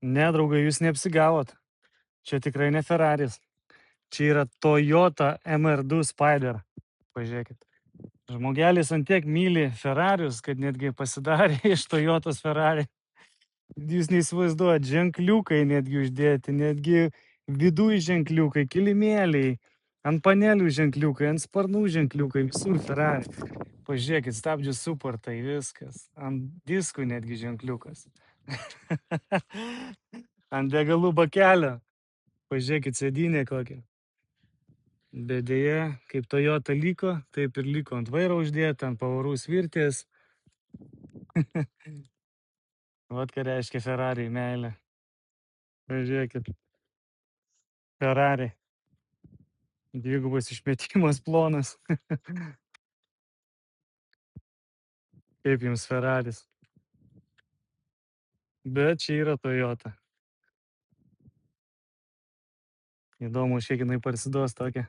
Ne, draugai, jūs neapsigavot. Čia tikrai ne Ferraris. Čia yra Toyota MR2 Spider. Pažiūrėkit. Žmogelis ant tiek myli Ferrarius, kad netgi pasidarė iš Toyotos Ferrari. Jūs neįsivaizduojat, ženkliukai netgi uždėti, netgi viduj ženkliukai, kilimėliai, ant panelių ženkliukai, ant sparnų ženkliukai, visur Ferrari. Pažiūrėkit, stabdžių suportai, viskas. Ant diskų netgi ženkliukas. Ant degalų bakelio. Pažiūrėkit, sėdynė kokia. Bet dėja, kaip Toyota liko, taip ir liko ant vairo uždėta, ant pavarų svirtės. Vat ką reiškia Ferrari meilė. Pažiūrėkit. Ferrari. Dvigubas išmetimas plonas. Kaip jums Ferraris. Bet čia yra Toyota. Įdomu, kiek jinai parsiduos tokia.